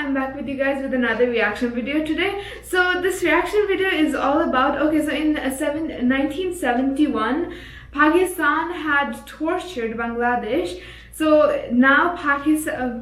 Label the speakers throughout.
Speaker 1: am back with you guys with another reaction video today. So this reaction video is all about, okay, so in 1971 Pakistan had tortured Bangladesh. So now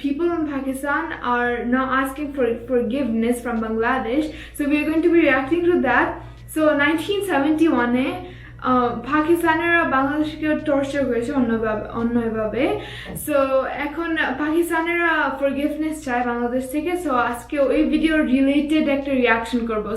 Speaker 1: people in Pakistan are now asking for forgiveness from Bangladesh. So we are going to be reacting to that. So 1971 পাকিস্তানেরা বাংলাদেশকে torture করেছে অন্যভাবে। So এখন পাকিস্তানেরা forgiveness চায় বাংলাদেশ থেকে। So আজকে ওই video related একটা reaction করব।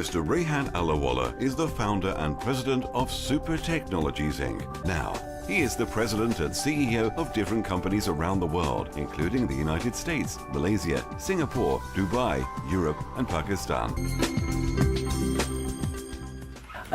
Speaker 2: Mr. Rehan Alawala is the founder and president of Super Technologies Inc. Now, he is the president and CEO of different companies around the world, including the United States, Malaysia, Singapore, Dubai, Europe and Pakistan.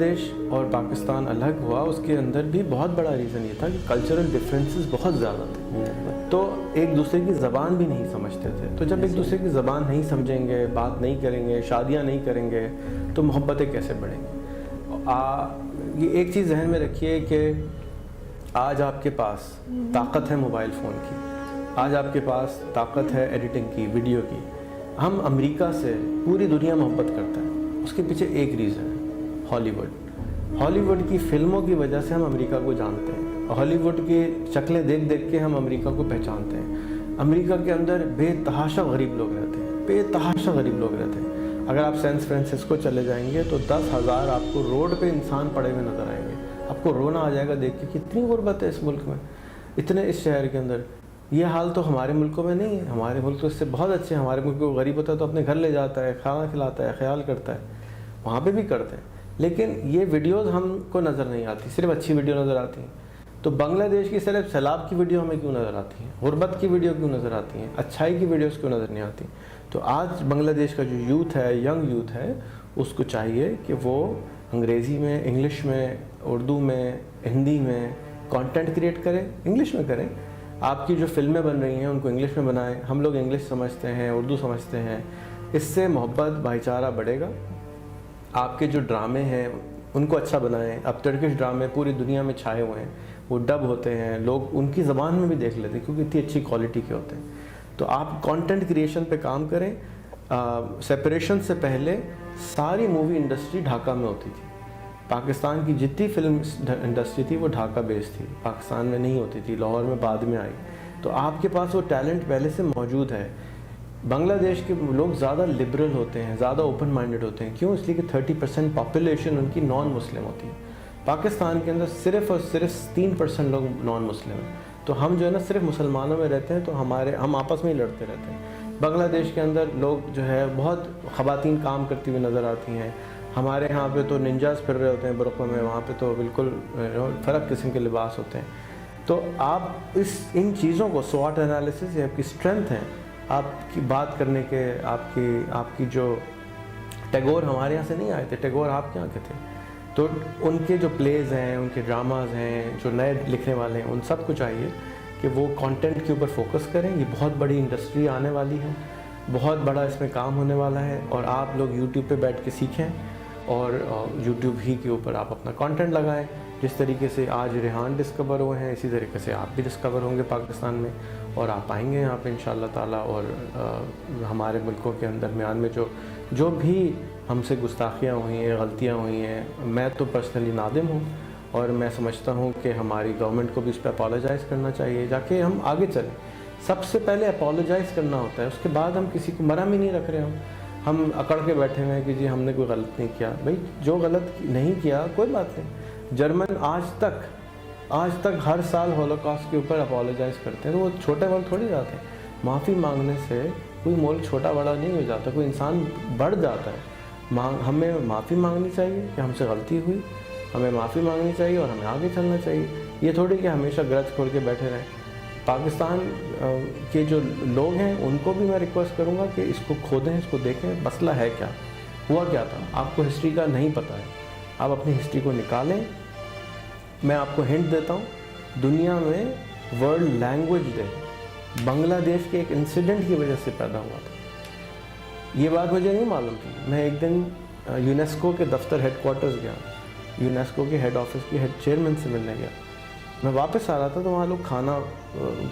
Speaker 3: دیش اور پاکستان الگ ہوا اس کے اندر بھی بہت بڑا reason یہ تھا کہ کلچرل ڈفرینسز بہت زیادہ تھے، تو ایک دوسرے کی زبان بھی نہیں سمجھتے تھے. تو جب ایک دوسرے کی زبان نہیں سمجھیں گے، بات نہیں کریں گے، شادیاں نہیں کریں گے، تو محبتیں کیسے بڑھیں گی؟ یہ ایک چیز ذہن میں رکھیے کہ آج آپ کے پاس طاقت ہے موبائل فون کی، آج آپ کے پاس طاقت ہے ایڈیٹنگ کی، ویڈیو کی. ہم امریکہ سے پوری دنیا محبت کرتا ہے، اس کے پیچھے ایک ریزن ہے، ہالی ووڈ کی فلموں کی وجہ سے ہم امریکہ کو جانتے ہیں، ہالی ووڈ کی شکلیں دیکھ دیکھ کے ہم امریکہ کو پہچانتے ہیں. امریکہ کے اندر بے تحاشا غریب لوگ رہتے ہیں، بے تحاشا غریب لوگ رہتے ہیں. اگر آپ سین فرانسسکو چلے جائیں گے تو 10,000 آپ کو روڈ پہ انسان پڑے ہوئے نظر آئیں گے. آپ کو رونا آ جائے گا دیکھ کے کہ اتنی غربت ہے اس ملک میں، اتنے اس شہر کے اندر. یہ حال تو ہمارے ملکوں میں نہیں ہے، ہمارے ملک تو اس سے بہت اچھے ہیں. ہمارے ملک کو غریب ہوتا ہے تو اپنے گھر لے جاتا ہے، کھانا کھلاتا ہے، خیال کرتا ہے، وہاں پہ بھی کرتے ہیں. لیکن یہ ویڈیوز ہم کو نظر نہیں آتی، صرف اچھی ویڈیو نظر آتی ہیں. تو بنگلہ دیش کی صرف سیلاب کی ویڈیو ہمیں کیوں نظر آتی ہیں، غربت کی ویڈیو کیوں نظر آتی ہیں، اچھائی کی ویڈیوز کیوں نظر نہیں آتی؟ تو آج بنگلہ دیش کا جو یوتھ ہے، ینگ یوتھ ہے، اس کو چاہیے کہ وہ انگریزی میں، انگلش میں، اردو میں، ہندی میں کانٹینٹ کریٹ کرے. انگلش میں کریں. آپ کی جو فلمیں بن رہی ہیں ان کو انگلش میں بنائیں. ہم لوگ انگلش سمجھتے ہیں، اردو سمجھتے ہیں. اس سے محبت، بھائی چارہ بڑھے گا. آپ کے جو ڈرامے ہیں ان کو اچھا بنائیں. اب ٹرکش ڈرامے پوری دنیا میں چھائے ہوئے ہیں، وہ ڈب ہوتے ہیں، لوگ ان کی زبان میں بھی دیکھ لیتے ہیں کیونکہ اتنی اچھی کوالٹی کے ہوتے ہیں. تو آپ کانٹینٹ کریشن پہ کام کریں. سیپریشن سے پہلے ساری مووی انڈسٹری ڈھاکہ میں ہوتی تھی. پاکستان کی جتنی فلم انڈسٹری تھی وہ ڈھاکہ بیس تھی، پاکستان میں نہیں ہوتی تھی، لاہور میں بعد میں آئی. تو آپ کے پاس وہ ٹیلنٹ پہلے سے موجود ہے. بنگلہ دیش کے لوگ زیادہ لبرل ہوتے ہیں، زیادہ اوپن مائنڈڈ ہوتے ہیں. کیوں؟ اس لیے کہ 30% پاپولیشن ان کی نان مسلم ہوتی ہے. پاکستان کے اندر صرف اور صرف 3% لوگ نان مسلم ہیں. تو ہم جو ہے نا صرف مسلمانوں میں رہتے ہیں، تو ہم آپس میں ہی لڑتے رہتے ہیں. بنگلہ دیش کے اندر لوگ جو ہے بہت خواتین کام کرتی ہوئی نظر آتی ہیں. ہمارے ہاں پہ تو ننجاز پھر رہے ہوتے ہیں برقعوں میں، وہاں پہ تو بالکل فرق قسم کے لباس ہوتے ہیں. تو آپ ان چیزوں کو SWOT انالیسس، یہ آپ کی اسٹرینتھ ہیں، آپ کی بات کرنے کے، آپ کی جو ٹیگور ہمارے یہاں سے نہیں آئے تھے، ٹیگور آپ کے یہاں کے تھے. تو ان کے جو پلیز ہیں، ان کے ڈراماز ہیں، جو نئے لکھنے والے ہیں، ان سب کو چاہیے کہ وہ کانٹینٹ کے اوپر فوکس کریں. یہ بہت بڑی انڈسٹری آنے والی ہے، بہت بڑا اس میں کام ہونے والا ہے. اور آپ لوگ یوٹیوب پہ بیٹھ کے سیکھیں اور یوٹیوب ہی کے اوپر آپ اپنا کانٹینٹ لگائیں. جس طریقے سے آج ریحان ڈسکور ہوئے ہیں، اسی طریقے سے آپ بھی ڈسکور ہوں گے پاکستان میں، اور آپ آئیں گے یہاں پہ انشاءاللہ تعالیٰ. اور ہمارے ملکوں کے درمیان میں جو بھی ہم سے گستاخیاں ہوئی ہیں، غلطیاں ہوئی ہیں، میں تو پرسنلی نادم ہوں، اور میں سمجھتا ہوں کہ ہماری گورنمنٹ کو بھی اس پہ اپالوجائز کرنا چاہیے جا کے ہم آگے چلیں. سب سے پہلے اپالوجائز کرنا ہوتا ہے، اس کے بعد ہم کسی کو مرہم ہی نہیں رکھ رہے. ہم اکڑ کے بیٹھے ہوئے ہیں کہ جی ہم نے کوئی غلط نہیں کیا. بھائی جو غلط نہیں کیا کوئی بات نہیں. جرمن آج تک ہر سال ہولوکاسٹ کے اوپر اپالوجائز کرتے ہیں. تو وہ چھوٹے ملک تھوڑی جاتے ہیں. معافی مانگنے سے کوئی ملک چھوٹا بڑا نہیں ہو جاتا، کوئی انسان بڑھ جاتا ہے. ہمیں معافی مانگنی چاہیے کہ ہم سے غلطی ہوئی، ہمیں معافی مانگنی چاہیے اور ہمیں آگے چلنا چاہیے. یہ تھوڑی کہ ہمیشہ گرج کھول کے بیٹھے رہیں. پاکستان کے جو لوگ ہیں ان کو بھی میں ریکویسٹ کروں گا کہ اس کو کھودیں، اس کو دیکھیں مسئلہ ہے کیا، ہوا کیا تھا. آپ کو ہسٹری کا نہیں پتہ ہے، آپ اپنی ہسٹری کو نکالیں. میں آپ کو ہنٹ دیتا ہوں، دنیا میں ورلڈ لینگویج ڈے بنگلہ دیش کے ایک انسیڈنٹ کی وجہ سے پیدا ہوا تھا. یہ بات مجھے نہیں معلوم تھی. میں ایک دن یونیسکو کے دفتر ہیڈ کوارٹرز گیا، یونیسکو کے ہیڈ آفس کے ہیڈ چیئرمین سے ملنے گیا. میں واپس آ رہا تھا تو وہاں لوگ کھانا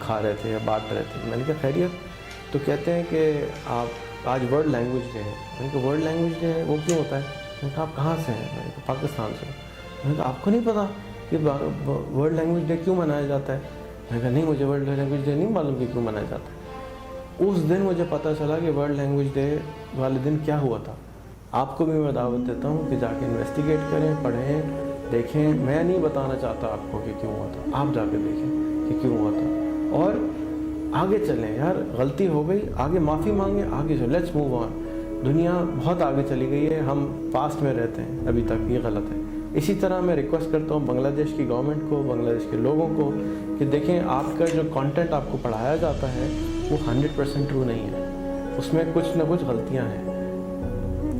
Speaker 3: کھا رہے تھے یا بانٹ رہے تھے. میں نے کہا خیریت؟ تو کہتے ہیں کہ آپ آج ورلڈ لینگویج ڈے ہے. میں نے کہا ورلڈ لینگویج ڈے ہے، وہ کیوں ہوتا ہے؟ میں نے کہا آپ کہاں سے ہیں؟ میں نے کہا پاکستان سے. میں نے کہا آپ کو نہیں پتا کہ ورلڈ لینگویج ڈے کیوں منایا جاتا ہے؟ میں نے کہا نہیں، مجھے ورلڈ لینگویج ڈے نہیں معلوم کہ کیوں منایا جاتا ہے. اس دن مجھے پتہ چلا کہ ورلڈ لینگویج ڈے والے دن کیا ہوا تھا. آپ کو بھی میں دعوت دیتا ہوں کہ جا کے انویسٹیگیٹ کریں، پڑھیں، دیکھیں. میں نہیں بتانا چاہتا آپ کو کہ کیوں ہوا تھا، آپ جا کے دیکھیں کہ کیوں ہوا تھا اور آگے چلیں. یار غلطی ہو گئی، آگے معافی مانگیں، آگے چلیں. Let's move on. دنیا بہت آگے چلی گئی ہے، ہم پاسٹ میں رہتے ہیں ابھی تک، یہ غلط ہے. اسی طرح میں ریکویسٹ کرتا ہوں بنگلہ دیش کی گورنمنٹ کو، بنگلہ دیش کے لوگوں کو کہ دیکھیں آپ کا جو کانٹینٹ آپ کو پڑھایا جاتا ہے وہ 100% ٹرو نہیں ہے، اس میں کچھ نہ کچھ غلطیاں ہیں.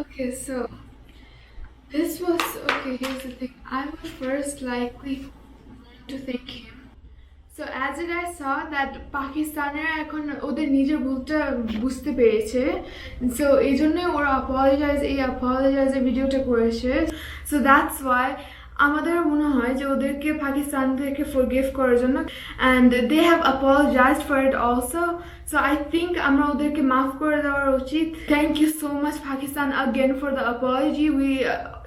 Speaker 1: Okay, so this was, okay, here's the thing. I would first likely to thank him. So as you guys saw that পাকিস্তানের এখন ওদের নিজের ভুলটা বুঝতে পেরেছে, সো এই জন্য ওরা অ্যাপোলোজাইজের ভিডিওটা করেছে। সো দ্যাটস ওয়াই আমাদের মনে হয় যে ওদেরকে পাকিস্তান থেকে ফরগিভ করার জন্য, and they have apologised for it also. So I think আমরা ওদেরকে মাফ করে দেওয়া উচিত। Thank you so much Pakistan again for the apology. We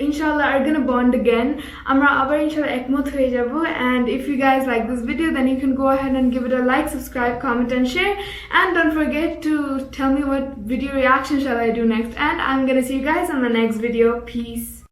Speaker 1: inshallah are gonna bond again. আমরা আবার ইনশাল্লাহ একমত হয়ে যাব। And if you guys like this video, then you can go ahead and give it a like, subscribe, comment and share. And don't forget to tell me what video reaction shall I do next. And I'm gonna see you guys on the next video. Peace.